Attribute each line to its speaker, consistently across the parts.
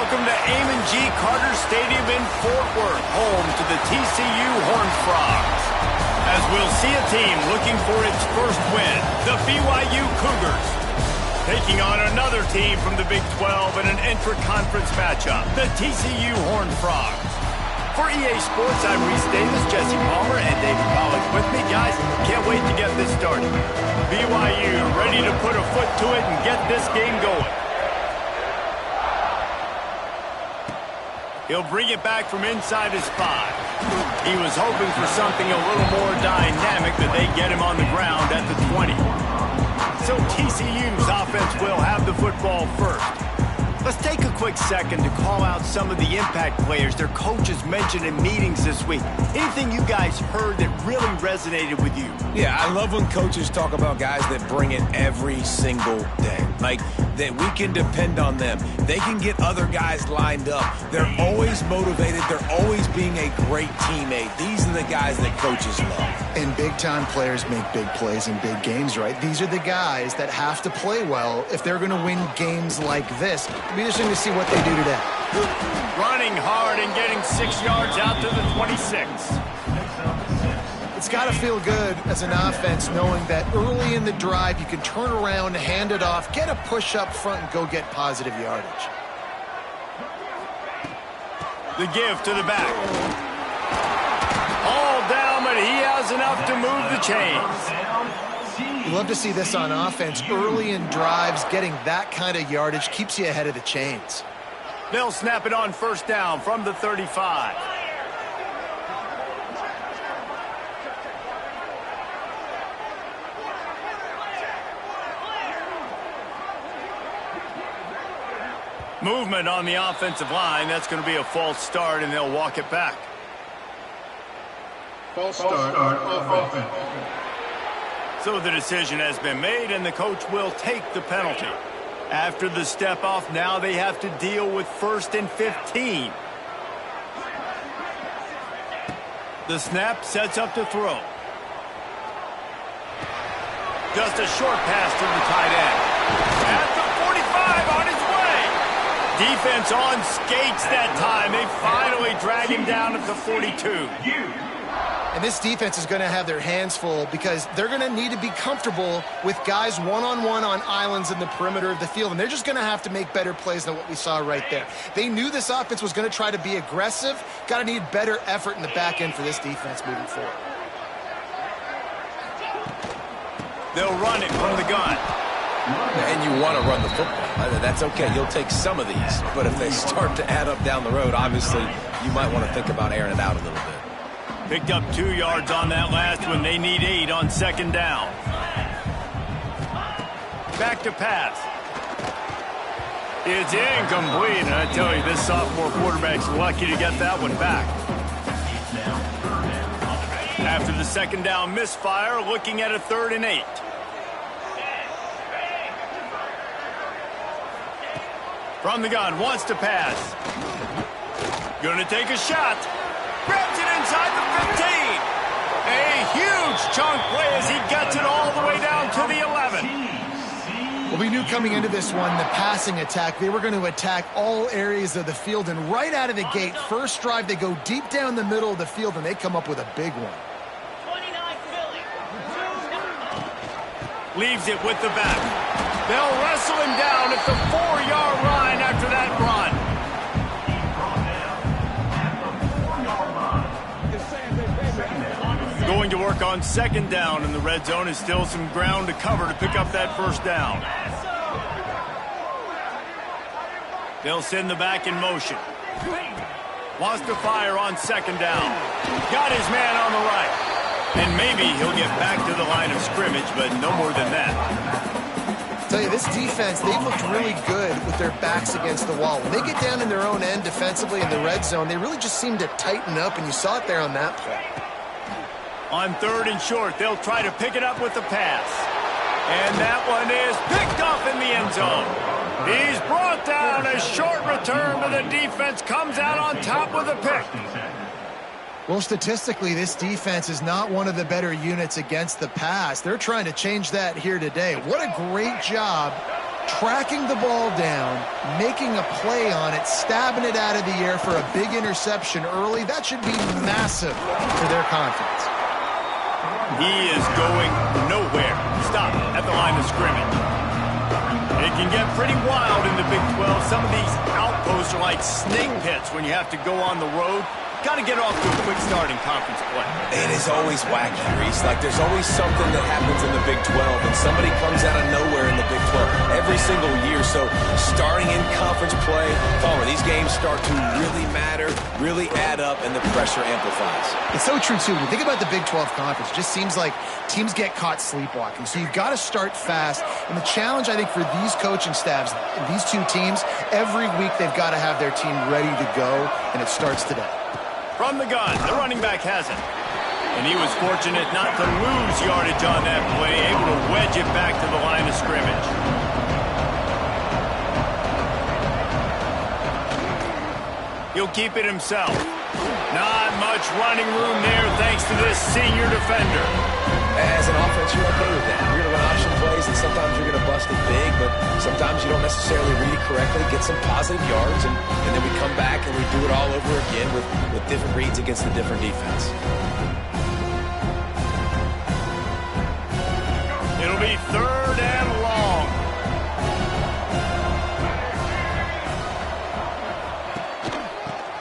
Speaker 1: Welcome to Amon G. Carter Stadium in Fort Worth, home to the TCU Horned Frogs. As we'll see a team looking for its first win, the BYU Cougars, taking on another team from the Big 12 in an intra-conference matchup, the TCU Horned Frogs. For EA Sports, I'm Reese Davis, Jesse Palmer, and David Pollack with me. Guys, can't wait to get this started. BYU ready to put a foot to it and get this game going. He'll bring it back from inside his 5. He was hoping for something a little more dynamic, that they get him on the ground at the 20. So TCU's offense will have the football first. Let's take a quick second to call out some of the impact players their coaches mentioned in meetings this week. Anything you guys heard that really resonated with you?
Speaker 2: Yeah, I love when coaches talk about guys that bring it every single day. Like, that we can depend on them. They can get other guys lined up. They're always motivated. They're always being a great teammate. These are the guys that coaches love.
Speaker 3: And big-time players make big plays in big games, right? These are the guys that have to play well if they're going to win games like this. It'll be interesting to see what they do today.
Speaker 1: Running hard and getting 6 yards out to the 26.
Speaker 3: It's got to feel good as an offense knowing that early in the drive you can turn around, hand it off, get a push up front, and go get positive yardage.
Speaker 1: The give to the back. All down, but he has enough to move the chains.
Speaker 3: You love to see this on offense. Early in drives, getting that kind of yardage keeps you ahead of the chains.
Speaker 1: They'll snap it on first down from the 35. Movement on the offensive line. That's going to be a false start, and they'll walk it back.
Speaker 4: False start on offense.
Speaker 1: So the decision has been made, and the coach will take the penalty. After the step off, now they have to deal with 1st and 15. The snap sets up to throw. Just a short pass to the tight end. At the 45, on his way. Defense on skates that time. They finally drag him down at the 42.
Speaker 3: And this defense is going to have their hands full because they're going to need to be comfortable with guys one-on-one on islands in the perimeter of the field. And they're just going to have to make better plays than what we saw right there. They knew this offense was going to try to be aggressive. Got to need better effort in the back end for this defense moving forward.
Speaker 1: They'll run it from the gun.
Speaker 2: And you want to run the football. That's okay. You'll take some of these. But if they start to add up down the road, obviously, you might want to think about airing it out a little bit.
Speaker 1: Picked up 2 yards on that last one. They need 8 on second down. Back to pass. It's incomplete. And I tell you, this sophomore quarterback's lucky to get that one back. After the second down misfire, looking at a 3rd and 8. From the gun, wants to pass. Gonna take a shot. Grabs it inside the 15. A huge chunk play as he gets it all the way down to the 11.
Speaker 3: Well, we knew coming into this one, the passing attack, they were going to attack all areas of the field. And right out of the gate, first drive, they go deep down the middle of the field, and they come up with a big one.
Speaker 1: Leaves it with the back. They'll wrestle him down at the 4-yard line after that run. Going to work on second down in the red zone. Is still some ground to cover to pick up that first down. They'll send the back in motion. Wants to fire on second down. Got his man on the right. And maybe he'll get back to the line of scrimmage, but no more than that.
Speaker 3: I'll tell you, this defense, they've looked really good with their backs against the wall. When they get down in their own end defensively in the red zone, they really just seem to tighten up, and you saw it there on that play.
Speaker 1: On 3rd and short, they'll try to pick it up with the pass. And that one is picked off in the end zone. He's brought down. A short return, but the defense comes out on top with a pick.
Speaker 3: Well, statistically, this defense is not one of the better units against the pass. They're trying to change that here today. What a great job tracking the ball down, making a play on it, stabbing it out of the air for a big interception early. That should be massive for their confidence.
Speaker 1: He is going nowhere. Stop at the line of scrimmage. It can get pretty wild in the Big 12. Some of these outposts are like snake pits when you have to go on the road. Got to get off to a quick start in conference play.
Speaker 2: It is always wacky, Reese. Like, there's always something that happens in the Big 12, and somebody comes out of nowhere in the Big 12 every single year. So, starting in conference play, Palmer, these games start to really matter, really add up, and the pressure amplifies.
Speaker 3: It's so true, too. When you think about the Big 12 conference, it just seems like teams get caught sleepwalking. So, you've got to start fast. And the challenge, I think, for these coaching staffs, these two teams, every week they've got to have their team ready to go, and it starts today.
Speaker 1: From the gun, the running back has it. And he was fortunate not to lose yardage on that play, able to wedge it back to the line of scrimmage. He'll keep it himself. Not much running room there thanks to this senior defender.
Speaker 2: As an offense, you're okay with that. You're going to run option plays, and sometimes you're going to bust it big, but sometimes you don't necessarily read it correctly, get some positive yards, and then we come back and we do it all over again with different reads against a different defense.
Speaker 1: It'll be 3rd and long.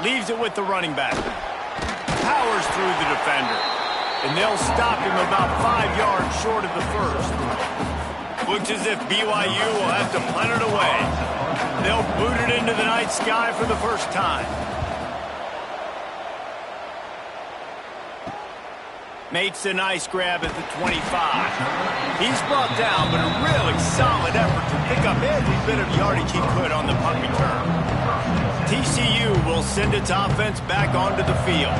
Speaker 1: Leaves it with the running back. Powers through the defender. And they'll stop him about 5 yards short of the first. Looks as if BYU will have to punt it away. They'll boot it into the night sky for the first time. Makes a nice grab at the 25. He's brought down, but a really solid effort to pick up every bit of yardage he could on the punt return. TCU will send its offense back onto the field.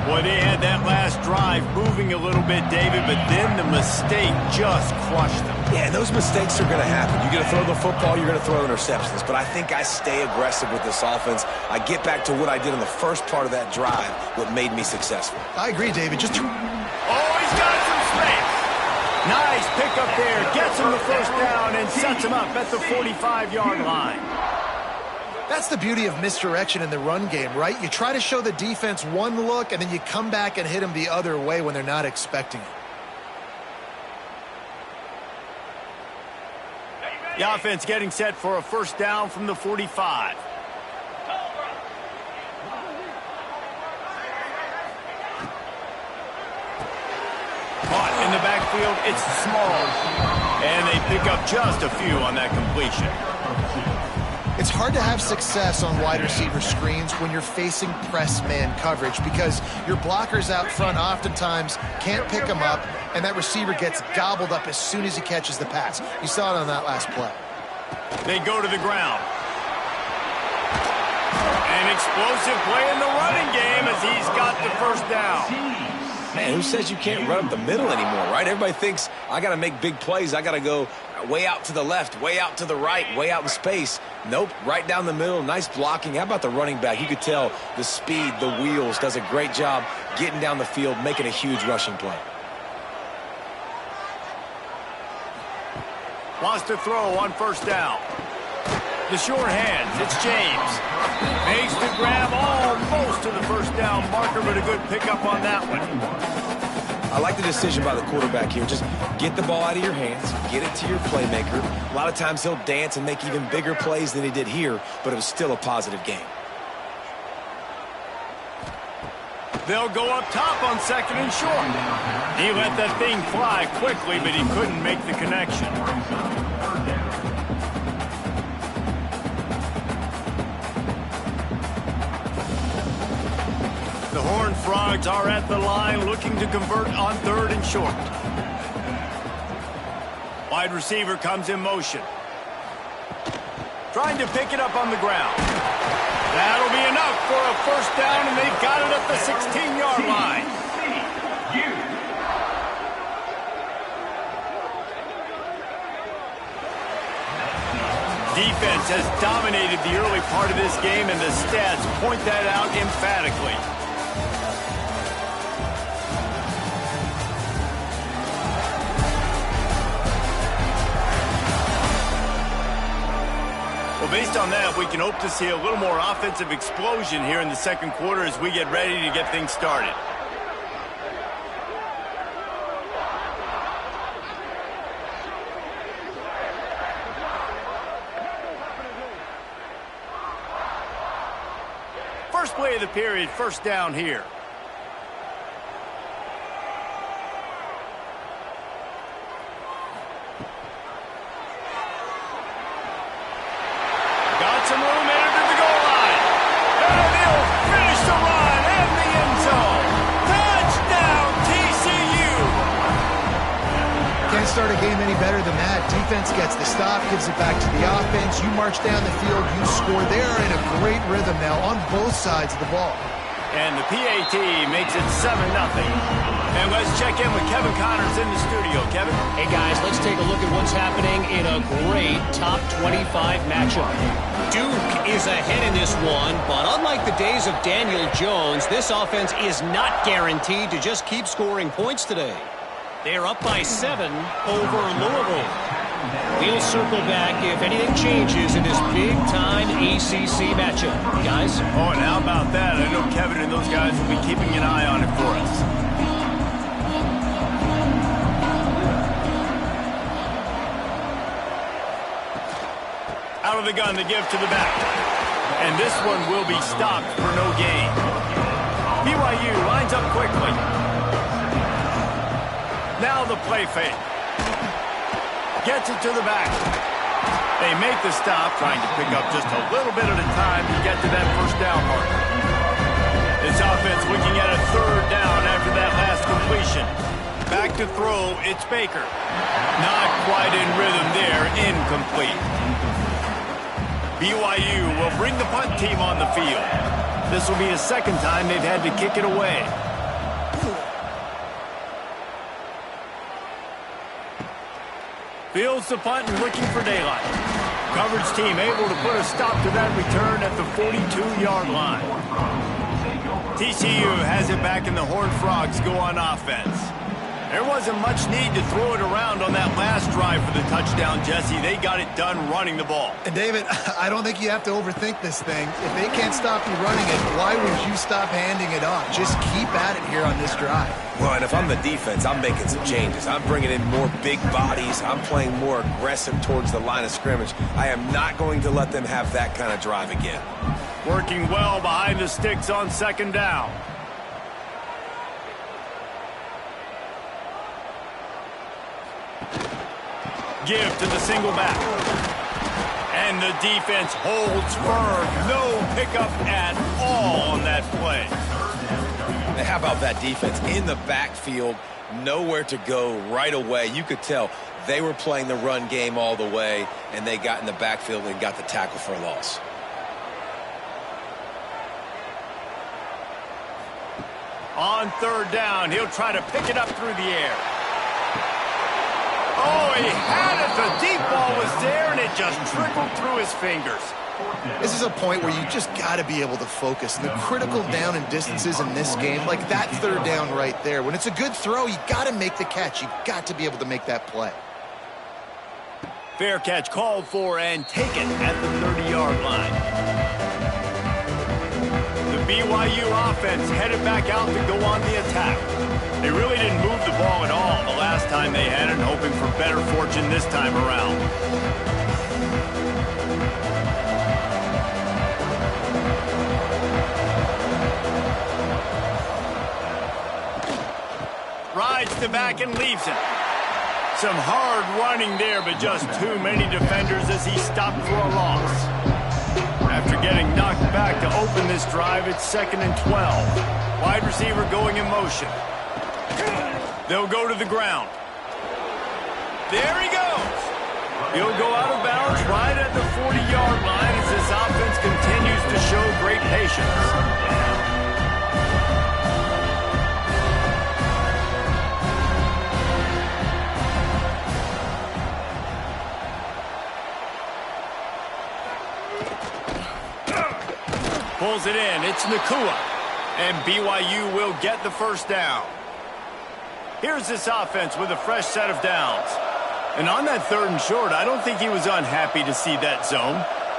Speaker 1: Boy, they had that last drive moving a little bit, David, but then the mistake just crushed them.
Speaker 2: Yeah, and those mistakes are going to happen. You're going to throw the football, you're going to throw interceptions. But I think I stay aggressive with this offense. I get back to what I did in the first part of that drive, what made me successful.
Speaker 3: I agree, David.
Speaker 1: Oh, he's got some space. Nice pickup there. Gets him the first down and sets him up at the 45-yard line.
Speaker 3: That's the beauty of misdirection in the run game, right? You try to show the defense one look, and then you come back and hit them the other way when they're not expecting it.
Speaker 1: The offense getting set for a first down from the 45. Caught in the backfield, it's small. And they pick up just a few on that completion.
Speaker 3: It's hard to have success on wide receiver screens when you're facing press man coverage because your blockers out front oftentimes can't pick them up, and that receiver gets gobbled up as soon as he catches the pass. You saw it on that last play.
Speaker 1: They go to the ground. An explosive play in the running game as he's got the first down.
Speaker 2: Man, who says you can't run up the middle anymore, right? Everybody thinks I got to make big plays. I got to go way out to the left, way out to the right, way out in space. Nope, right down the middle. Nice blocking. How about the running back? You could tell the speed, the wheels, does a great job getting down the field, making a huge rushing play.
Speaker 1: Wants to throw on first down. The short hands, it's James. Makes the grab almost to the first down marker, but a good pickup on that one.
Speaker 2: I like the decision by the quarterback here. Just get the ball out of your hands, get it to your playmaker. A lot of times he'll dance and make even bigger plays than he did here, but it was still a positive game.
Speaker 1: They'll go up top on second and short. He let that thing fly quickly, but he couldn't make the connection. The Horned Frogs are at the line looking to convert on third and short. Wide receiver comes in motion. Trying to pick it up on the ground. That'll be enough for a first down, and they've got it at the 16-yard line. Defense has dominated the early part of this game, and the stats point that out emphatically. on that, we can hope to see a little more offensive explosion here in the second quarter as we get ready to get things started. First play of the period, first down here. Got some room, entered the goal line. And he'll finish the run and the end zone. Touchdown, TCU.
Speaker 3: Can't start a game any better than that. Defense gets the stop, gives it back to the offense. You march down the field, you score. They are in a great rhythm now on both sides of the ball.
Speaker 1: And the PAT makes it 7-0. And let's check in with Kevin Connors in the studio. Kevin?
Speaker 5: Hey, guys, let's take a look at what's happening in a great top 25 matchup. Duke is ahead in this one, but unlike the days of Daniel Jones, this offense is not guaranteed to just keep scoring points today. They're up by 7 over Louisville. We'll circle back if anything changes in this big-time ACC matchup. Guys?
Speaker 1: Oh, and how about that? I know Kevin and those guys will be keeping an eye on it for us. Out of the gun, the give to the back. And this one will be stopped for no gain. BYU lines up quickly. Now the play fake. Gets it to the back. They make the stop, trying to pick up just a little bit at a time to get to that first down mark. This offense looking at a third down after that last completion. Back to throw, it's Baker. Not quite in rhythm there, incomplete. BYU will bring the punt team on the field. This will be the second time they've had to kick it away. Fields the punt and looking for daylight. Coverage team able to put a stop to that return at the 42-yard line. TCU has it back, and the Horned Frogs go on offense. There wasn't much need to throw it around on that last drive for the touchdown, Jesse. They got it done running the ball.
Speaker 3: And David, I don't think you have to overthink this thing. If they can't stop you running it, why would you stop handing it off? Just keep at it here on this drive.
Speaker 2: Well, and if I'm the defense, I'm making some changes. I'm bringing in more big bodies. I'm playing more aggressive towards the line of scrimmage. I am not going to let them have that kind of drive again.
Speaker 1: Working well behind the sticks on second down. Give to the single back. And the defense holds firm. No pickup at all on that play.
Speaker 2: How about that defense in the backfield, nowhere to go right away? You could tell they were playing the run game all the way, and they got in the backfield and got the tackle for a loss.
Speaker 1: On third down, he'll try to pick it up through the air. Oh, he had it. The deep ball was there, and it just trickled through his fingers.
Speaker 3: This is a point where you just got to be able to focus. The critical down and distances in this game, like that third down right there. When it's a good throw, you got to make the catch. You've got to be able to make that play.
Speaker 1: Fair catch called for and taken at the 30-yard line. The BYU offense headed back out to go on the attack. They really didn't move the ball at all the last time they had it, hoping for better fortune this time around. Rides to back and leaves him. Some hard running there, but just too many defenders as he stopped for a loss. After getting knocked back to open this drive, it's 2nd and 12. Wide receiver going in motion. They'll go to the ground. There he goes. He'll go out of bounds right at the 40-yard line as this offense continues to show great patience. Pulls it in. It's Nakua. And BYU will get the first down. Here's this offense with a fresh set of downs. And on that 3rd and short, I don't think he was unhappy to see that zone.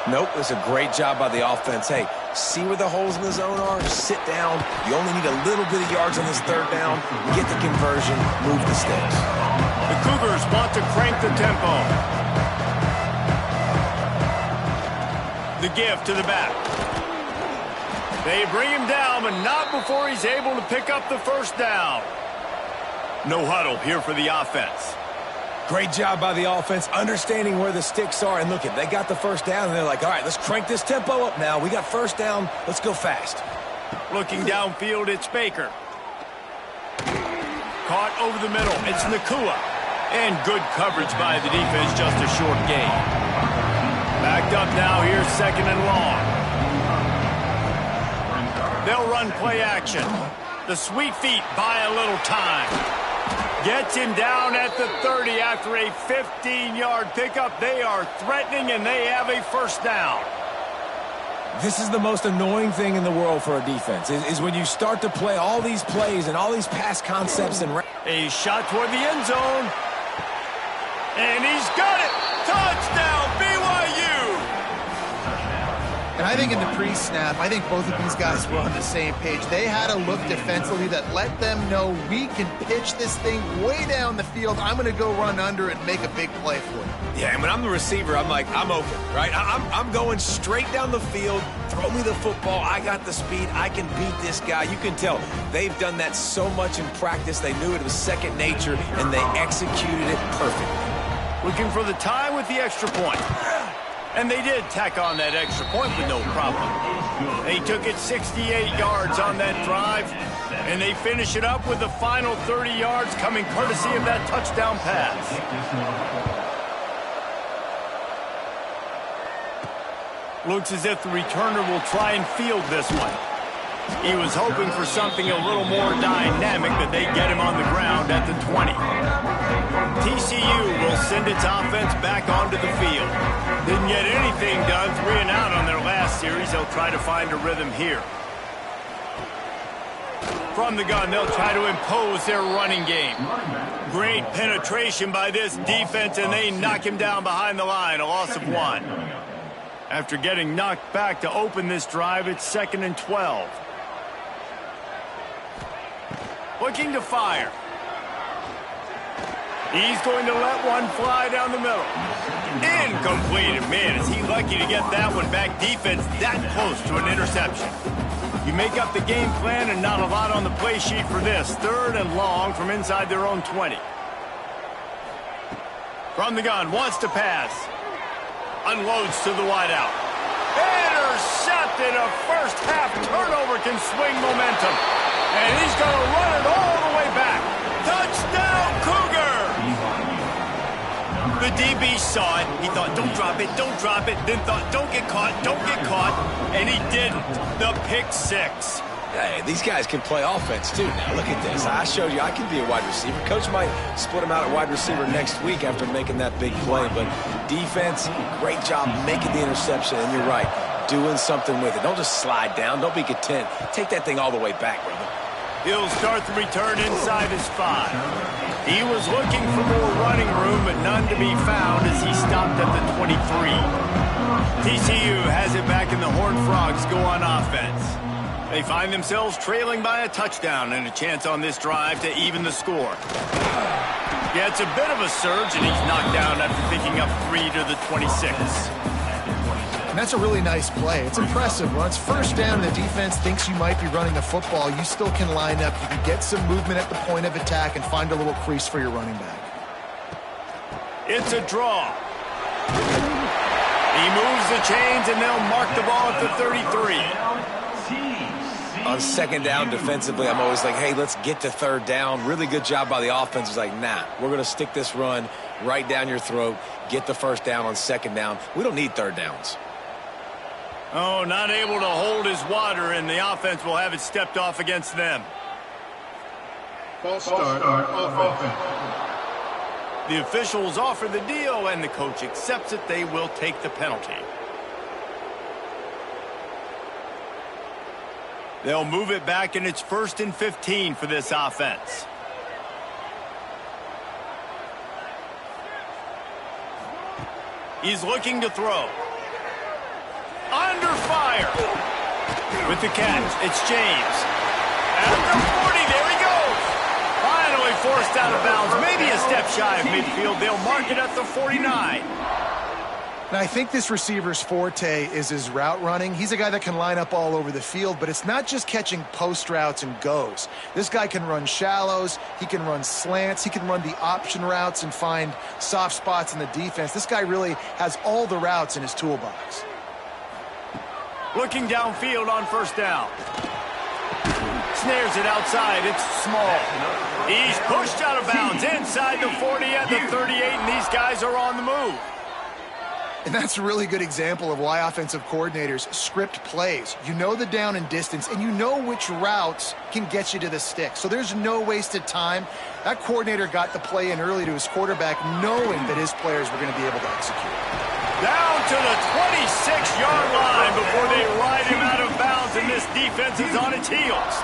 Speaker 2: Nope, it's a great job by the offense. Hey, see where the holes in the zone are? Sit down. You only need a little bit of yards on this third down. Get the conversion, move the sticks.
Speaker 1: The Cougars want to crank the tempo. The give to the back. They bring him down, but not before he's able to pick up the first down. No huddle here for the offense.
Speaker 2: Great job by the offense, understanding where the sticks are. And look, they got the first down, and they're like, all right, let's crank this tempo up now. We got first down. Let's go fast.
Speaker 1: Looking downfield, it's Baker. Caught over the middle. It's Nakua. And good coverage by the defense, just a short gain. Backed up now here, second and long. They'll run play action. The sweet feet buy a little time. Gets him down at the 30 after a 15-yard pickup. They are threatening, and they have a first down.
Speaker 2: This is the most annoying thing in the world for a defense, is when you start to play all these plays and all these pass concepts. And
Speaker 1: a shot toward the end zone. And he's got it. Touchdown, BYU.
Speaker 3: And I think in the pre-snap, I think both of these guys were on the same page. They had a look defensively that let them know we can pitch this thing way down the field. I'm going to go run under and make a big play for you.
Speaker 2: Yeah, and when I'm the receiver, I'm like, I'm open, right? I'm going straight down the field. Throw me the football. I got the speed. I can beat this guy. You can tell they've done that so much in practice. They knew it was second nature, and they executed it perfectly.
Speaker 1: Looking for the tie with the extra point. And they did tack on that extra point with no problem. They took it 68 yards on that drive, and they finish it up with the final 30 yards coming courtesy of that touchdown pass. Looks as if the returner will try and field this one. He was hoping for something a little more dynamic, but they get him on the ground at the 20. TCU will send its offense back onto the field. Didn't get anything done, 3 and out on their last series. They'll try to find a rhythm here. From the gun, they'll try to impose their running game. Great penetration by this defense, and they knock him down behind the line, a loss of 1. After getting knocked back to open this drive, it's 2nd and 12. Looking to fire. He's going to let one fly down the middle. Incomplete. Man, is he lucky to get that one back. Defense that close to an interception. You make up the game plan and not a lot on the play sheet for this. 3rd and long from inside their own 20. From the gun, wants to pass. Unloads to the wideout. Intercepted. A first half turnover can swing momentum. And he's going to run it all the way back. Touchdown, Cougar! The DB saw it. He thought, don't drop it, don't drop it. Then thought, don't get caught, don't get caught. And he didn't. The pick 6.
Speaker 2: Hey, these guys can play offense, too. Now, look at this. I showed you I can be a wide receiver. Coach might split him out at wide receiver next week after making that big play. But defense, great job making the interception. And you're right, doing something with it. Don't just slide down. Don't be content. Take that thing all the way back, brother.
Speaker 1: He'll start the return inside his 5. He was looking for more running room, but none to be found as he stopped at the 23. TCU has it back, and the Horned Frogs go on offense. They find themselves trailing by a touchdown and a chance on this drive to even the score. Gets a bit of a surge, and he's knocked down after picking up 3 to the 26.
Speaker 3: And that's a really nice play. It's impressive. When it's first down and the defense thinks you might be running the football, you still can line up. You can get some movement at the point of attack and find a little crease for your running back.
Speaker 1: It's a draw. He moves the chains, and they'll mark the ball at the 33.
Speaker 2: On 2nd down defensively, I'm always like, hey, let's get to 3rd down. Really good job by the offense. It's like, nah, we're going to stick this run right down your throat, get the first down on 2nd down. We don't need 3rd downs.
Speaker 1: Oh, not able to hold his water, and the offense will have it stepped off against them.
Speaker 4: False start offense.
Speaker 1: The officials offer the deal, and the coach accepts it. They will take the penalty. They'll move it back, and it's 1st and 15 for this offense. He's looking to throw. Under fire. With the catch, it's James. At the 40, there he goes. Finally forced out of bounds. Maybe a step shy of midfield. They'll mark it at the 49.
Speaker 3: Now, I think this receiver's forte is his route running. He's a guy that can line up all over the field, but it's not just catching post routes and goes. This guy can run shallows, he can run slants, he can run the option routes and find soft spots in the defense. This guy really has all the routes in his toolbox.
Speaker 1: Looking downfield on first down. Snares it outside. It's small. He's pushed out of bounds inside the 40 at the 38, and these guys are on the move.
Speaker 3: And that's a really good example of why offensive coordinators script plays. You know the down and distance, and you know which routes can get you to the stick. So there's no wasted time. That coordinator got the play in early to his quarterback, knowing that his players were going to be able to execute.
Speaker 1: Down to the 26-yard line before they ride him out of bounds, and this defense is on its heels.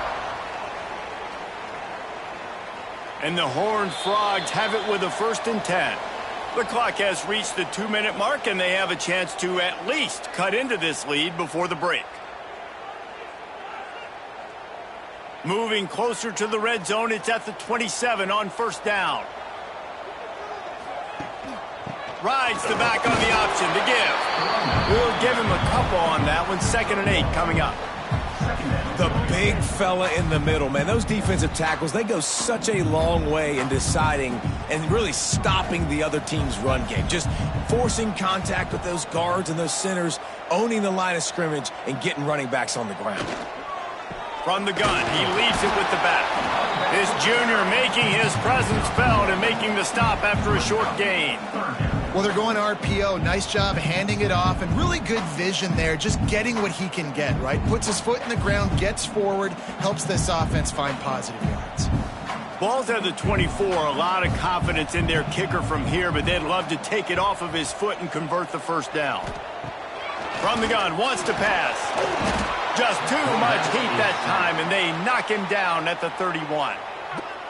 Speaker 1: And the Horned Frogs have it with a 1st and 10. The clock has reached the 2-minute mark, and they have a chance to at least cut into this lead before the break. Moving closer to the red zone, it's at the 27 on first down. Rides the back on the option to give. We'll give him a couple on that one. 2nd and 8 coming up.
Speaker 2: The big fella in the middle, man. Those defensive tackles, they go such a long way in deciding and really stopping the other team's run game. Just forcing contact with those guards and those centers, owning the line of scrimmage, and getting running backs on the ground.
Speaker 1: From the gun, he leads it with the back. This junior making his presence felt and making the stop after a short gain.
Speaker 3: Well, they're going RPO. Nice job handing it off, and really good vision there, just getting what he can get, right? Puts his foot in the ground, gets forward, helps this offense find positive yards.
Speaker 1: Ball's at the 24. A lot of confidence in their kicker from here, but they'd love to take it off of his foot and convert the first down. From the gun, wants to pass. Just too much heat that time, and they knock him down at the 31.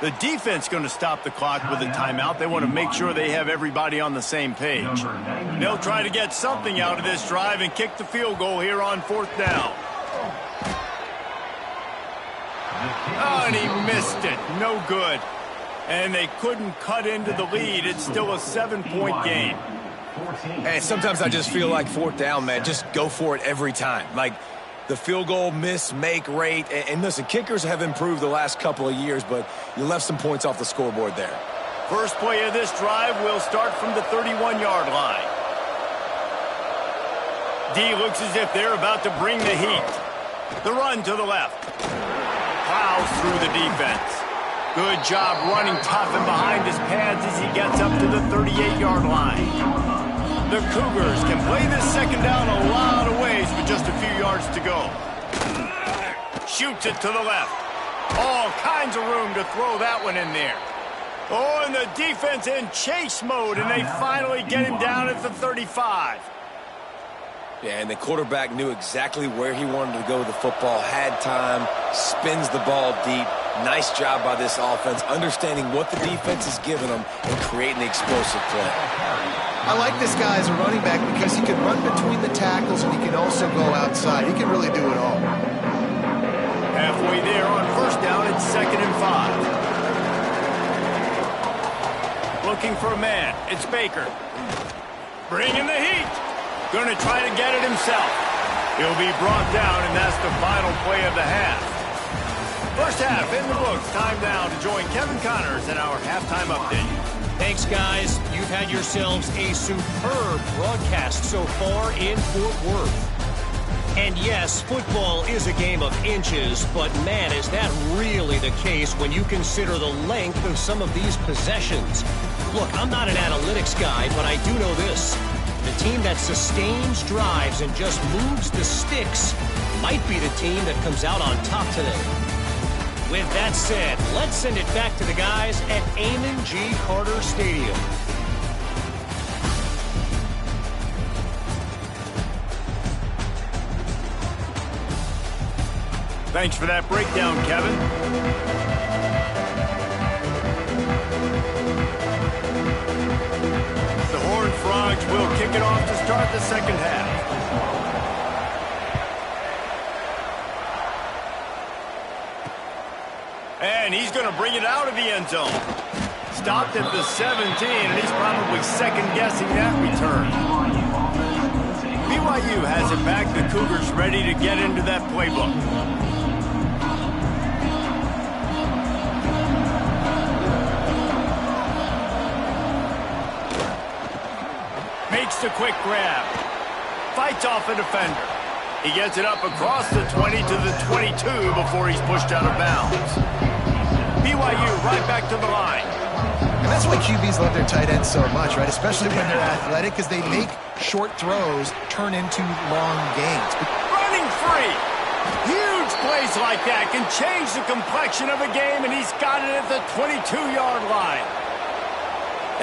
Speaker 1: The defense going to stop the clock with a timeout. They want to make sure they have everybody on the same page. They'll try to get something out of this drive and kick the field goal here on 4th down. Oh, and he missed it. No good. And they couldn't cut into the lead. It's still a 7-point game.
Speaker 2: Hey, sometimes I just feel like 4th down, man. Just go for it every time. Like, the field goal miss-make rate. And listen, kickers have improved the last couple of years, but you left some points off the scoreboard there.
Speaker 1: First play of this drive will start from the 31-yard line. D looks as if they're about to bring the heat. The run to the left. Plows through the defense. Good job running tough and behind his pads as he gets up to the 38-yard line. The Cougars can play this second down a lot of ways with just a few yards to go. Shoots it to the left. All kinds of room to throw that one in there. Oh, and the defense in chase mode, and they finally get him down at the 35.
Speaker 2: Yeah, and the quarterback knew exactly where he wanted to go with the football, had time, spins the ball deep. Nice job by this offense, understanding what the defense is giving them and creating the explosive play.
Speaker 3: I like this guy as a running back because he can run between the tackles and he can also go outside. He can really do it all.
Speaker 1: Halfway there on first down, it's 2nd and 5. Looking for a man. It's Baker. Bringing the heat. Going to try to get it himself. He'll be brought down, and that's the final play of the half. First half in the books. Time now to join Kevin Connors in our halftime update.
Speaker 5: Thanks, guys. You've had yourselves a superb broadcast so far in Fort Worth. And yes, football is a game of inches, but man, is that really the case when you consider the length of some of these possessions. Look, I'm not an analytics guy, but I do know this. The team that sustains drives and just moves the sticks might be the team that comes out on top today. With that said, let's send it back to the guys at Amon G. Carter Stadium.
Speaker 1: Thanks for that breakdown, Kevin. The Horned Frogs will kick it off to start the second half. bring it out of the end zone. Stopped at the 17, and he's probably second-guessing that return. BYU has it back. The Cougars ready to get into that playbook. Makes the quick grab. Fights off a defender. He gets it up across the 20 to the 22 before he's pushed out of bounds. BYU right back to the line.
Speaker 3: And that's why QBs love their tight ends so much, right? Especially when they're athletic, because they make short throws turn into long gains.
Speaker 1: Running free. Huge plays like that can change the complexion of a game, and he's got it at the 22-yard line.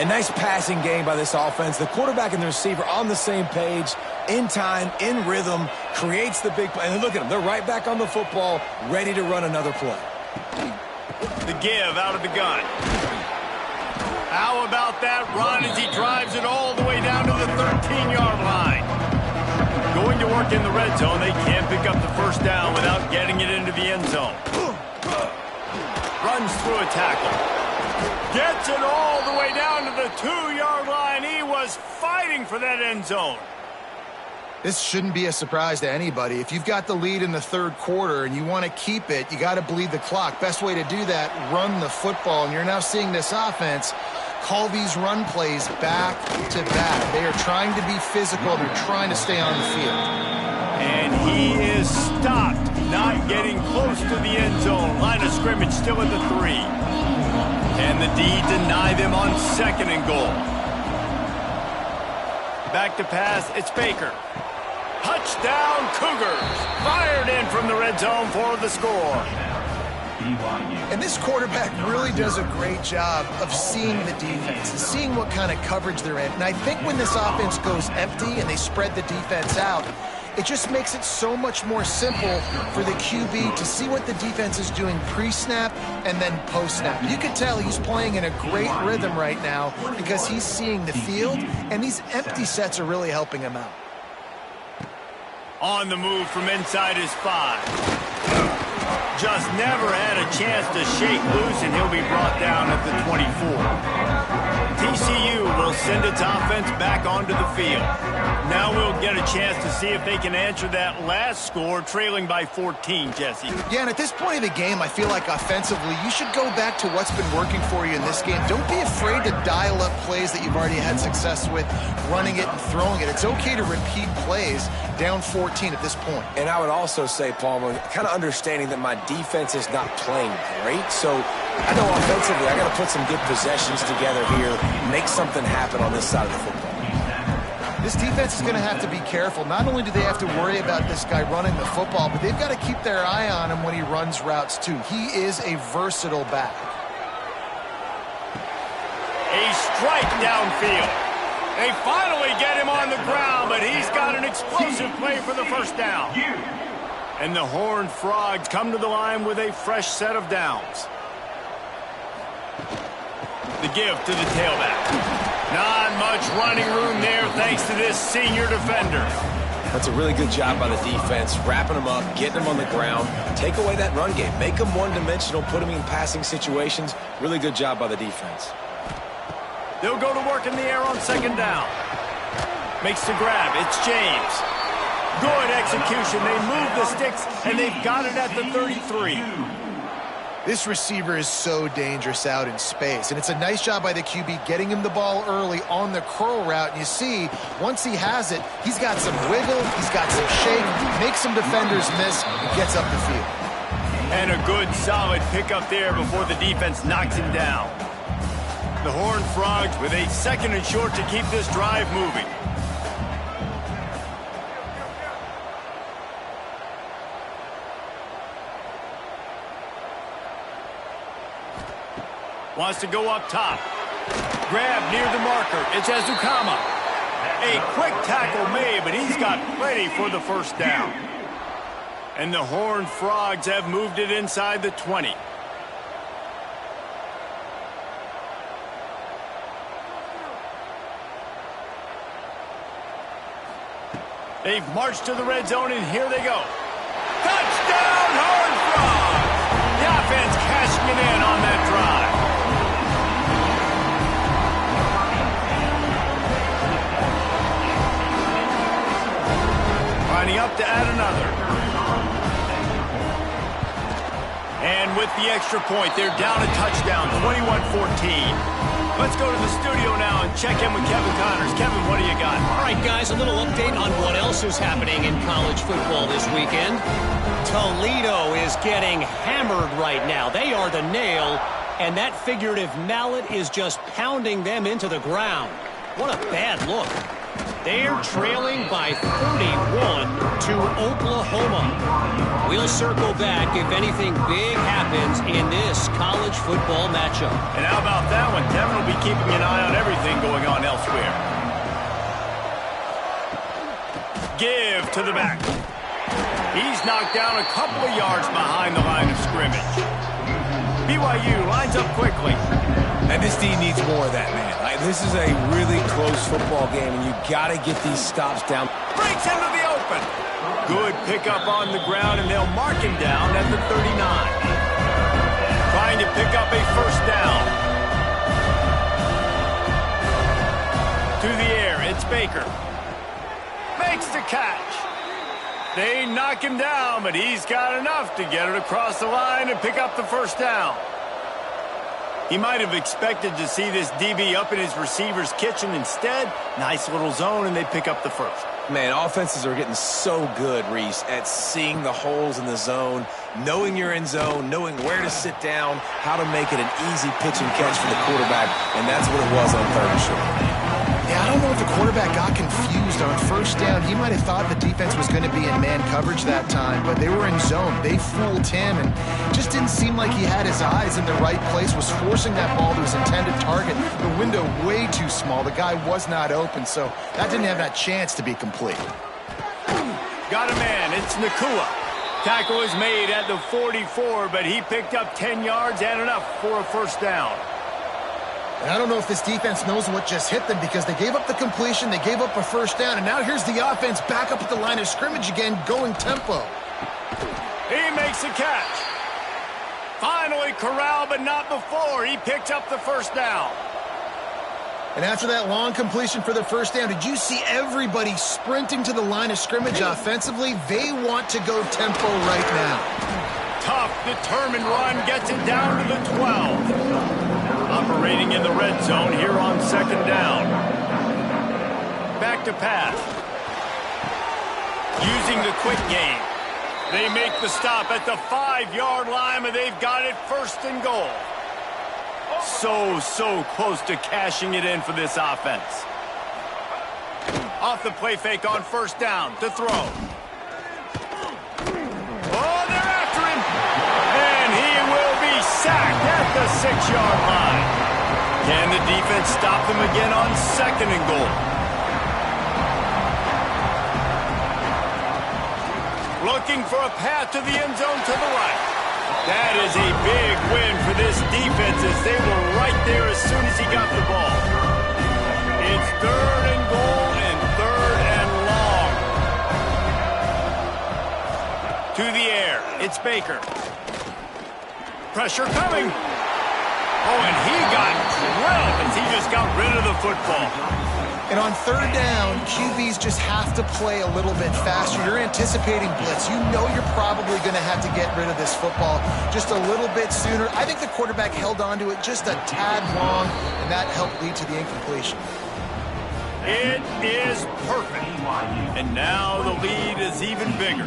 Speaker 2: A nice passing game by this offense. The quarterback and the receiver on the same page, in time, in rhythm, creates the big play. And look at them. They're right back on the football, ready to run another play.
Speaker 1: The give out of the gun. How about that run as he drives it all the way down to the 13-yard line? Going to work in the red zone. They can't pick up the first down without getting it into the end zone. Runs through a tackle. Gets it all the way down to the 2-yard line. He was fighting for that end zone.
Speaker 3: This shouldn't be a surprise to anybody. If you've got the lead in the third quarter and you want to keep it, you got to bleed the clock. Best way to do that, run the football. And you're now seeing this offense call these run plays back to back. They are trying to be physical. They're trying to stay on the field.
Speaker 1: And he is stopped, not getting close to the end zone. Line of scrimmage still at the 3. And the D deny them on 2nd and goal. Back to pass, it's Baker. Touchdown Cougars. Fired in from the red zone for the score.
Speaker 3: And this quarterback really does a great job of seeing the defense and seeing what kind of coverage they're in. And I think when this offense goes empty and they spread the defense out, it just makes it so much more simple for the QB to see what the defense is doing pre-snap and then post-snap. You can tell he's playing in a great rhythm right now because he's seeing the field, and these empty sets are really helping him out.
Speaker 1: On the move from inside his 5. Just never had a chance to shake loose, and he'll be brought down at the 24. TCU will send its offense back onto the field. Now we'll get a chance to see if they can answer that last score, trailing by 14, Jesse.
Speaker 3: Yeah, and at this point of the game, I feel like offensively, you should go back to what's been working for you in this game. Don't be afraid to dial up plays that you've already had success with, running it and throwing it. It's okay to repeat plays down 14 at this point.
Speaker 2: And I would also say, Palmer, kind of understanding that my defense is not playing great, so I know offensively I got to put some good possessions together here, make something happen on this side of the football.
Speaker 3: This defense is going to have to be careful. Not only do they have to worry about this guy running the football, but they've got to keep their eye on him when he runs routes too. He is a versatile back.
Speaker 1: A strike downfield. They finally get him on the ground, but he's got an explosive play for the first down. And the Horned Frogs come to the line with a fresh set of downs. The give to the tailback. Not much running room there thanks to this senior defender.
Speaker 2: That's a really good job by the defense, wrapping them up, getting them on the ground, take away that run game, make them one-dimensional, put them in passing situations. Really good job by the defense.
Speaker 1: They'll go to work in the air on 2nd down. Makes the grab. It's James. Good execution. They move the sticks, and they've got it at the 33.
Speaker 3: This receiver is so dangerous out in space, and it's a nice job by the QB getting him the ball early on the curl route. And you see, once he has it, he's got some wiggle, he's got some shake, makes some defenders miss, and gets up the field.
Speaker 1: And a good, solid pickup there before the defense knocks him down. The Horned Frogs with a 2nd and short to keep this drive moving. Wants to go up top. Grab near the marker. It's Azukama. A quick tackle made, but he's got plenty for the first down. And the Horned Frogs have moved it inside the 20. They've marched to the red zone, and here they go. Touchdown, Horned Frogs! The offense cashing it in on that drive. Lining up to add another. And with the extra point, they're down a touchdown, 21-14. Let's go to the studio now and check in with Kevin Connors. Kevin, what do you got?
Speaker 5: All right, guys, a little update on what else is happening in college football this weekend. Toledo is getting hammered right now. They are the nail, and that figurative mallet is just pounding them into the ground. What a bad look. They're trailing by 31 to Oklahoma. We'll circle back if anything big happens in this college football matchup.
Speaker 1: And how about that one? Kevin will be keeping an eye on everything going on elsewhere. Give to the back. He's knocked down a couple of yards behind the line of scrimmage. BYU lines up quickly.
Speaker 2: And this team needs more of that, man. This is a really close football game, and you got to get these stops down.
Speaker 1: Breaks into the open. Good pickup on the ground, and they'll mark him down at the 39. Trying to pick up a first down. To the air, it's Baker. Makes the catch. They knock him down, but he's got enough to get it across the line and pick up the first down. He might have expected to see this DB up in his receiver's kitchen. Instead, nice little zone, and they pick up the first.
Speaker 2: Man, offenses are getting so good, Reese, at seeing the holes in the zone, knowing you're in zone, knowing where to sit down, how to make it an easy pitch and catch for the quarterback, and that's what it was on third and short.
Speaker 3: Yeah, I don't know if the quarterback got confused on first down. He might have thought the defense was going to be in man coverage that time, but they were in zone. They fooled him, and just didn't seem like he had his eyes in the right place, was forcing that ball to his intended target. The window way too small. The guy was not open, so that didn't have that chance to be complete.
Speaker 1: Got a man. It's Nakua. Tackle is made at the 44, but he picked up 10 yards and enough for a first down.
Speaker 3: And I don't know if this defense knows what just hit them, because they gave up the completion, they gave up a first down, and now here's the offense back up at the line of scrimmage again, going tempo.
Speaker 1: He makes a catch. Finally corralled, but not before. He picked up the first down.
Speaker 3: And after that long completion for the first down, did you see everybody sprinting to the line of scrimmage offensively? They want to go tempo right now.
Speaker 1: Tough, determined run gets it down to the 12. Operating in the red zone here on second down. Back to pass. Using the quick game. They make the stop at the 5-yard line, and they've got it first and goal. So close to cashing it in for this offense. Off the play fake on first down to throw. Oh, they're after him. And he will be sacked at the 6-yard line. Can the defense stop them again on second and goal? Looking for a path to the end zone to the right. That is a big win for this defense, as they were right there as soon as he got the ball. It's third and goal and third and long. To the air, it's Baker. Pressure coming. Oh, and he got drilled as he just got rid of the football.
Speaker 3: And on third down, QBs just have to play a little bit faster. You're anticipating blitz. You know you're probably going to have to get rid of this football just a little bit sooner. I think the quarterback held on to it just a tad long, and that helped lead to the incompletion.
Speaker 1: It is perfect. And now the lead is even bigger.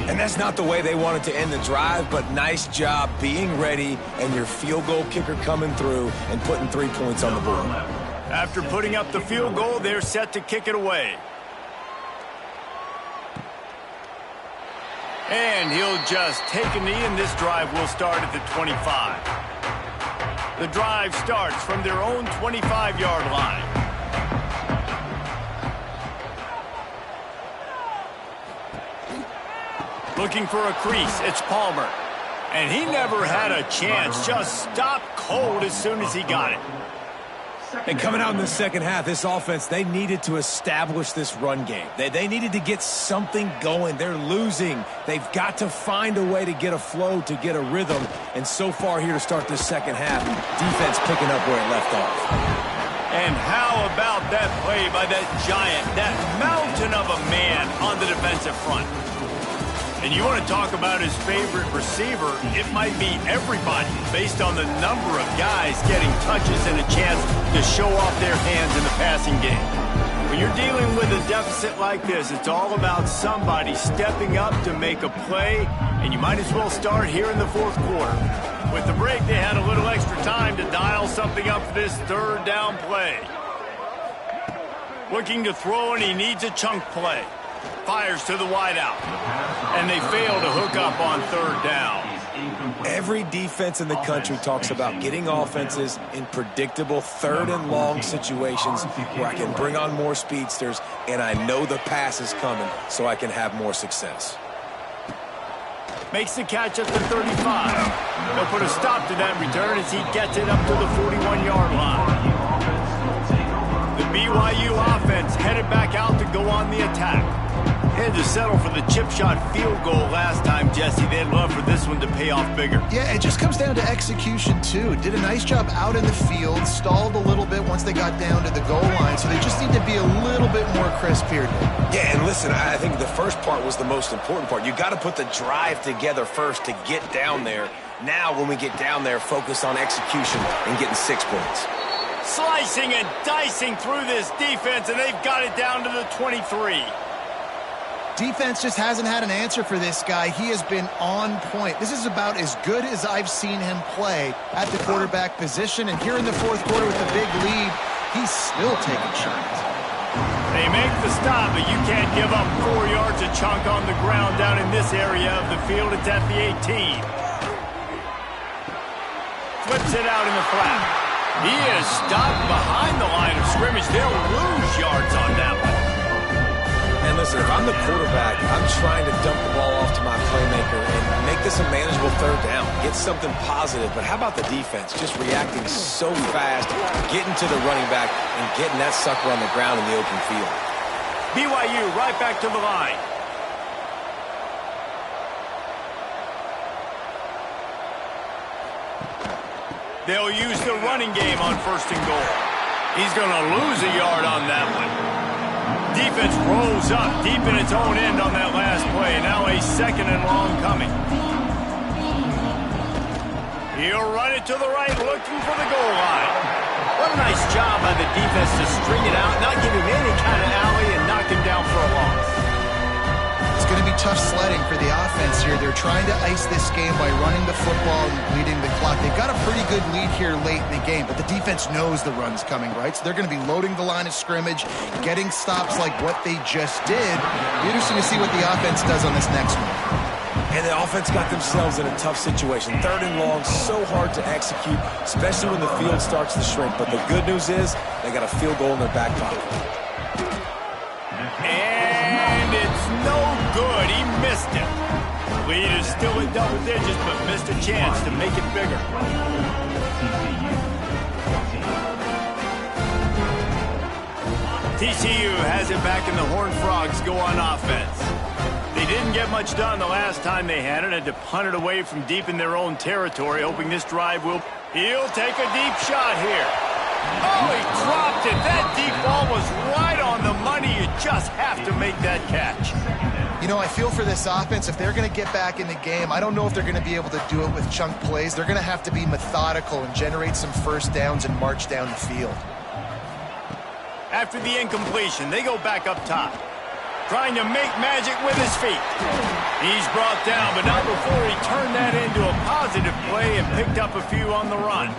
Speaker 2: And that's not the way they wanted to end the drive, but nice job being ready and your field goal kicker coming through and putting 3 points on the board.
Speaker 1: After putting up the field goal, they're set to kick it away. And he'll just take a knee, and this drive will start at the 25. The drive starts from their own 25-yard line. Looking for a crease, it's Palmer. And he never had a chance, just stopped cold as soon as he got it.
Speaker 2: And coming out in the second half, this offense, they needed to establish this run game. They needed to get something going. They're losing. They've got to find a way to get a flow, to get a rhythm. And so far here to start this second half, defense picking up where it left off.
Speaker 1: And how about that play by that giant, that mountain of a man on the defensive front? And you want to talk about his favorite receiver, it might be everybody based on the number of guys getting touches and a chance to show off their hands in the passing game. When you're dealing with a deficit like this, it's all about somebody stepping up to make a play, and you might as well start here in the fourth quarter. With the break, they had a little extra time to dial something up for this third down play. Looking to throw, and he needs a chunk play. Fires to the wideout, and they fail to hook up on third down.
Speaker 2: Every defense in the country talks about getting offenses in predictable third and long situations where I can bring on more speedsters and I know the pass is coming so I can have more success.
Speaker 1: Makes the catch at the 35. They'll put a stop to that return as he gets it up to the 41-yard line. The BYU offense headed back out to go on the attack. Had to settle for the chip shot field goal last time, Jesse. They'd love for this one to pay off bigger.
Speaker 3: Yeah, it just comes down to execution, too. Did a nice job out in the field, stalled a little bit once they got down to the goal line, so they just need to be a little bit more crisp here.
Speaker 2: Yeah, and listen, I think the first part was the most important part. You got to put the drive together first to get down there. Now, when we get down there, focus on execution and getting 6 points.
Speaker 1: Slicing and dicing through this defense, and they've got it down to the 23.
Speaker 3: Defense just hasn't had an answer for this guy. He has been on point. This is about as good as I've seen him play at the quarterback position. And here in the fourth quarter with a big lead, he's still taking shots.
Speaker 1: They make the stop, but you can't give up 4 yards a chunk on the ground down in this area of the field. It's at the 18. Flips it out in the flat. He is stopped behind the line of scrimmage. They'll lose yards on that one.
Speaker 2: And listen, if I'm the quarterback, I'm trying to dump the ball off to my playmaker and make this a manageable third down. Get something positive. But how about the defense? Just reacting so fast, getting to the running back, and getting that sucker on the ground in the open field.
Speaker 1: BYU right back to the line. They'll use the running game on first and goal. He's going to lose a yard on that one. Defense rolls up deep in its own end on that last play. Now a second and long coming. He'll run it to the right, looking for the goal line. What a nice job by the defense to string it out, not give him any kind of alley, and knock him down for a loss.
Speaker 3: It's going to be tough sledding for the offense here. They're trying to ice this game by running the football and bleeding the clock. They've got a pretty good lead here late in the game, but the defense knows the run's coming, right? So they're going to be loading the line of scrimmage, getting stops like what they just did. Be interesting to see what the offense does on this next one.
Speaker 2: And the offense got themselves in a tough situation. Third and long, so hard to execute, especially when the field starts to shrink. But the good news is they got a field goal in their back pocket.
Speaker 1: And it's no good. He missed it. Lead is still in double digits, but missed a chance to make it bigger. TCU has it back, and the Horned Frogs go on offense. They didn't get much done the last time they had it. Had to punt it away from deep in their own territory, hoping this drive will. He'll take a deep shot here. Oh, he dropped it. That deep ball was right on the money. You just have to make that catch.
Speaker 3: You know, I feel for this offense, if they're going to get back in the game, I don't know if they're going to be able to do it with chunk plays. They're going to have to be methodical and generate some first downs and march down the field.
Speaker 1: After the incompletion, they go back up top, trying to make magic with his feet. He's brought down, but not before he turned that into a positive play and picked up a few on the run.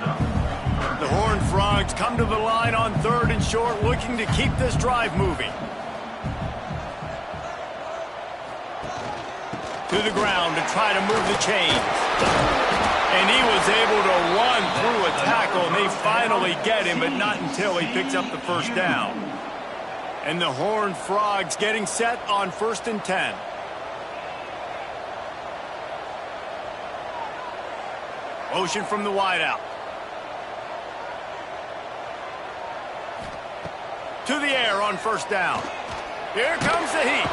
Speaker 1: The Horned Frogs come to the line on third and short, looking to keep this drive moving. To the ground to try to move the chains. And he was able to run through a tackle, and they finally get him, but not until he picks up the first down. And the Horned Frogs getting set on 1st and 10. Motion from the wideout. To the air on first down. Here comes the heat.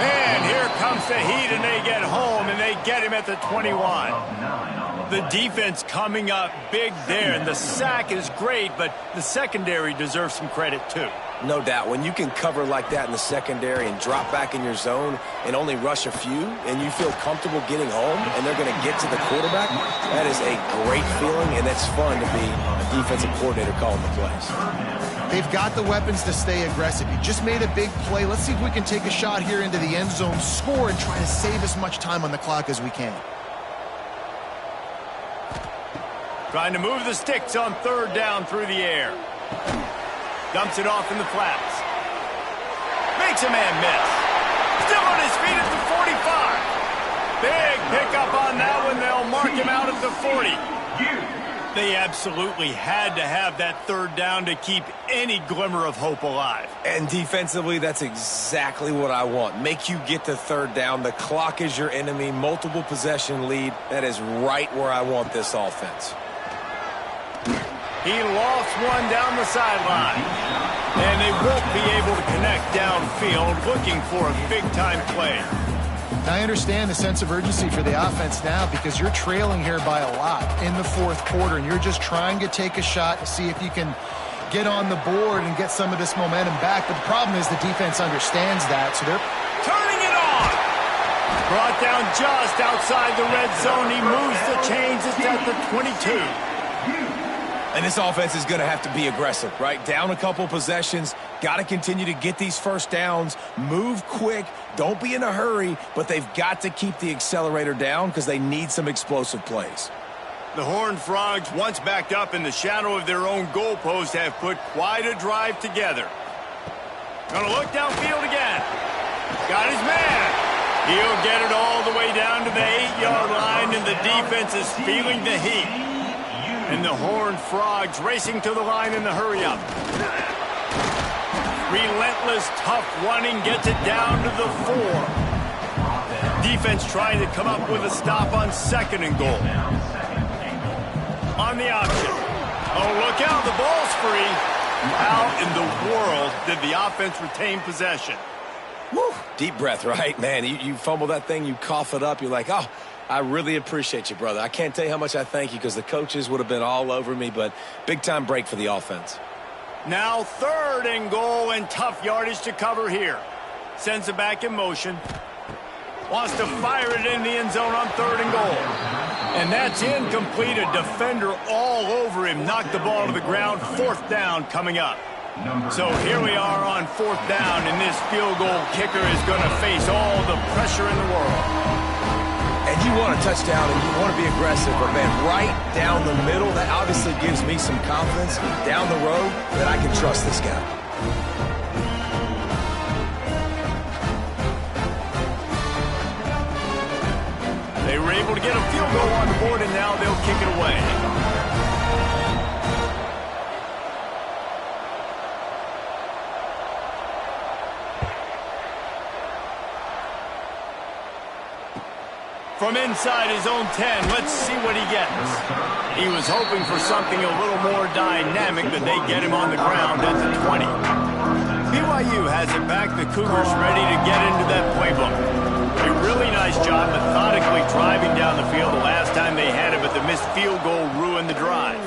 Speaker 1: And here comes the heat, and they get home, and they get him at the 21. The defense coming up big there, and the sack is great, but the secondary deserves some credit too.
Speaker 2: No doubt. When you can cover like that in the secondary and drop back in your zone and only rush a few, and you feel comfortable getting home, and they're going to get to the quarterback, that is a great feeling, and it's fun to be a defensive coordinator calling the plays.
Speaker 3: They've got the weapons to stay aggressive. You just made a big play. Let's see if we can take a shot here into the end zone, score, and try to save as much time on the clock as we can.
Speaker 1: Trying to move the sticks on third down through the air. Dumps it off in the flats. Makes a man miss. Still on his feet at the 45. Big pickup on that one. They'll mark him out at the 40. They absolutely had to have that third down to keep any glimmer of hope alive.
Speaker 2: And defensively, that's exactly what I want. Make you get to third down. The clock is your enemy. Multiple possession lead. That is right where I want this offense.
Speaker 1: He lost one down the sideline. And they won't be able to connect downfield, looking for a big-time play.
Speaker 3: Now, I understand the sense of urgency for the offense now because you're trailing here by a lot in the fourth quarter, and you're just trying to take a shot to see if you can get on the board and get some of this momentum back. But the problem is the defense understands that, so they're
Speaker 1: turning it on. Brought down just outside the red zone. He moves the chains. It's at the 22.
Speaker 2: And this offense is going to have to be aggressive, right? Down a couple possessions. Got to continue to get these first downs. Move quick. Don't be in a hurry, but they've got to keep the accelerator down because they need some explosive plays.
Speaker 1: The Horned Frogs, once backed up in the shadow of their own goalpost, have put quite a drive together. Gonna look downfield again. Got his man. He'll get it all the way down to the 8-yard line, and the defense is feeling the heat. And the Horned Frogs racing to the line in the hurry-up. Relentless, tough running gets it down to the 4. Defense trying to come up with a stop on second and goal. On the option. Oh, look out, the ball's free. How in the world did the offense retain possession?
Speaker 2: Woo, deep breath, right? Man, you fumble that thing, you cough it up, you're like, oh, I really appreciate you, brother. I can't tell you how much I thank you because the coaches would have been all over me, but big-time break for the offense.
Speaker 1: Now third and goal, and tough yardage to cover here. Sends it back in motion. Wants to fire it in the end zone on third and goal. And that's incomplete. A defender all over him. Knocked the ball to the ground. Fourth down coming up. So here we are on fourth down, and this field goal kicker is going to face all the pressure in the world.
Speaker 2: And you want a touchdown and you want to be aggressive, but man, right down the middle, that obviously gives me some confidence down the road that I can trust this guy.
Speaker 1: They were able to get a field goal on the board, and now they'll kick it away. From inside his own 10, let's see what he gets. He was hoping for something a little more dynamic, but they get him on the ground at the 20. BYU has it back. The Cougars ready to get into that playbook. A really nice job methodically driving down the field the last time they had it, but the missed field goal ruined the drive.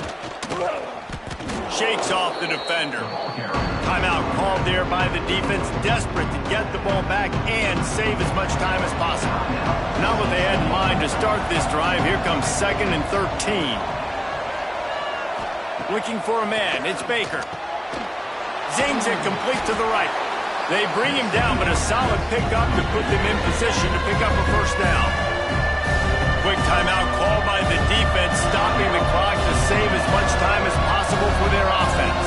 Speaker 1: Shakes off the defender. Timeout called there by the defense, desperate to get the ball back and save as much time as possible. Not what they had in mind to start this drive. Here comes 2nd and 13. Looking for a man. It's Baker. Zings it complete to the right. They bring him down, but a solid pickup to put them in position to pick up a first down. Quick timeout called by the defense, stopping the clock to save as much time as possible for their offense.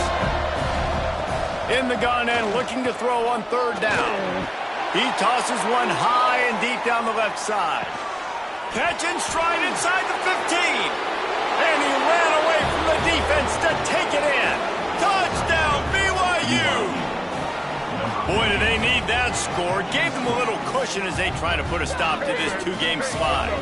Speaker 1: In the gun and looking to throw on third down. He tosses one high and deep down the left side. Catch and stride inside the 15. And he ran away from the defense to take it in. Touchdown, BYU! Boy, do they need that score. Gave them a little cushion as they try to put a stop to this two-game slide.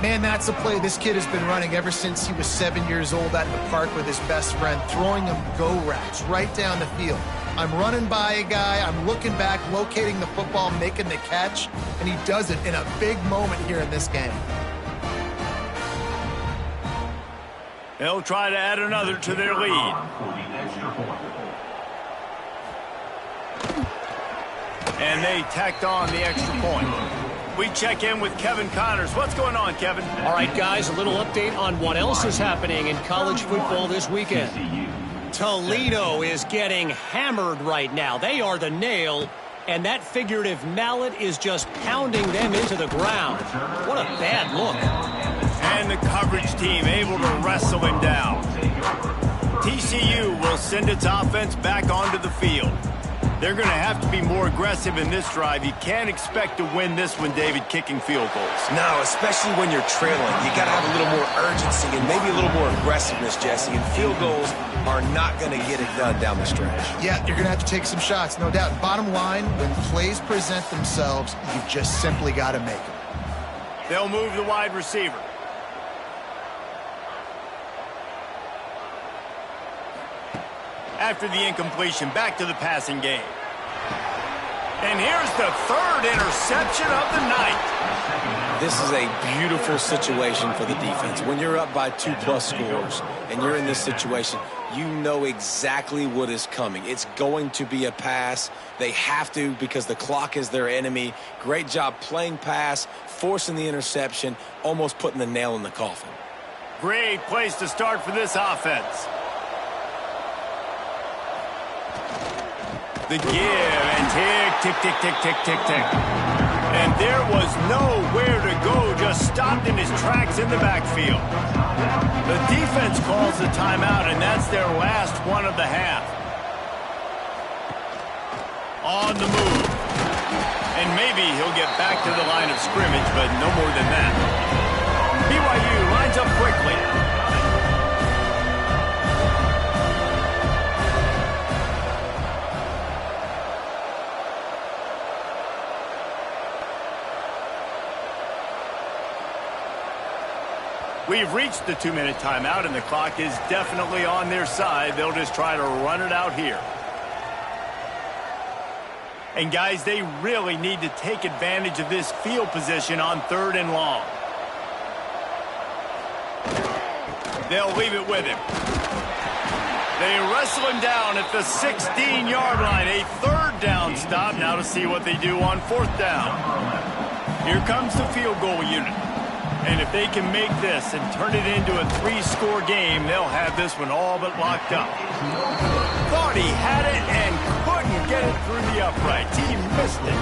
Speaker 3: Man, that's a play this kid has been running ever since he was 7 years old at the park with his best friend, throwing him go-routes right down the field. I'm running by a guy, I'm looking back, locating the football, making the catch, and he does it in a big moment here in this game.
Speaker 1: They'll try to add another to their lead. And they tacked on the extra point. We check in with Kevin Connors. What's going on, Kevin?
Speaker 5: All right, guys, a little update on what else is happening in college football this weekend. Toledo is getting hammered right now. They are the nail, and that figurative mallet is just pounding them into the ground. What a bad look.
Speaker 1: And the coverage team able to wrestle him down. TCU will send its offense back onto the field. They're going to have to be more aggressive in this drive. You can't expect to win this one, David, kicking field goals.
Speaker 2: No, especially when you're trailing. You got to have a little more urgency and maybe a little more aggressiveness, Jesse. And field goals are not going to get it done down the stretch.
Speaker 3: Yeah, you're going to have to take some shots, no doubt. Bottom line, when plays present themselves, you've just simply got to make them.
Speaker 1: They'll move the wide receiver. After the incompletion, back to the passing game. And here's the third interception of the night.
Speaker 2: This is a beautiful situation for the defense. When you're up by 2+ scores and you're in this situation, you know exactly what is coming. It's going to be a pass. They have to because the clock is their enemy. Great job playing pass, forcing the interception, almost putting the nail in the coffin.
Speaker 1: Great place to start for this offense. The give and tick, tick, tick, tick, tick, tick, tick. And there was nowhere to go, just stopped in his tracks in the backfield. The defense calls the timeout, and that's their last one of the half. On the move. And maybe he'll get back to the line of scrimmage, but no more than that. BYU lines up quickly. We've reached the 2-minute timeout, and the clock is definitely on their side. They'll just try to run it out here. And, guys, they really need to take advantage of this field position on 3rd and long. They'll leave it with him. They wrestle him down at the 16-yard line. A 3rd down stop. Now to see what they do on 4th down. Here comes the field goal unit. And if they can make this and turn it into a 3-score game, they'll have this one all but locked up. Thought he had it and couldn't get it through the uprights. He missed it.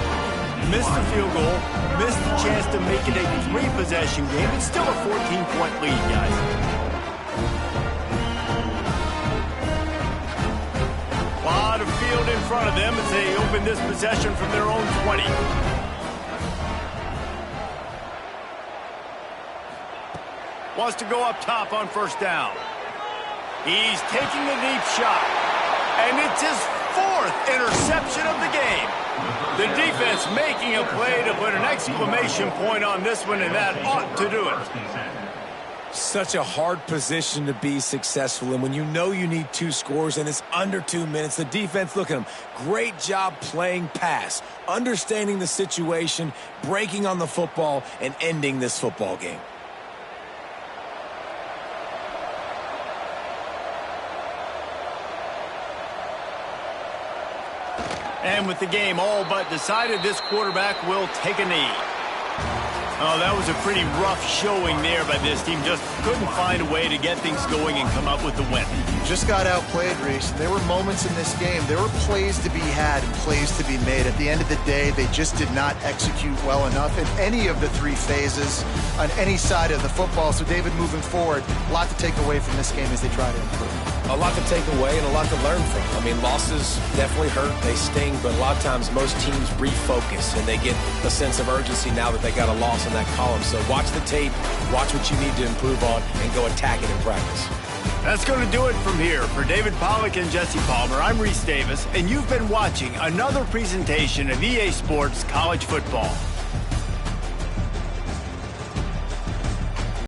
Speaker 1: Missed the field goal, missed the chance to make it a 3-possession game. It's still a 14-point lead, guys. A lot of field in front of them as they open this possession from their own 20. Wants to go up top on 1st down. He's taking a deep shot. And it's his 4th interception of the game. The defense making a play to put an exclamation point on this one, and that ought to do it.
Speaker 2: Such a hard position to be successful in when you know you need 2 scores and it's under 2 minutes. The defense, look at them. Great job playing pass, understanding the situation, breaking on the football, and ending this football game.
Speaker 1: And with the game all but decided, this quarterback will take a knee. Oh, that was a pretty rough showing there by this team. Just couldn't find a way to get things going and come up with the win.
Speaker 3: Just got outplayed, Reese. There were moments in this game. There were plays to be had and plays to be made. At the end of the day, they just did not execute well enough in any of the 3 phases on any side of the football. So, David, moving forward, a lot to take away from this game as they try to improve.
Speaker 2: A lot to take away and a lot to learn from. I mean, losses definitely hurt. They sting, but a lot of times most teams refocus and they get a sense of urgency now that they got a loss in that column. So watch the tape, watch what you need to improve on, and go attack it in practice.
Speaker 1: That's going to do it from here. For David Pollack and Jesse Palmer, I'm Reese Davis, and you've been watching another presentation of EA Sports College Football.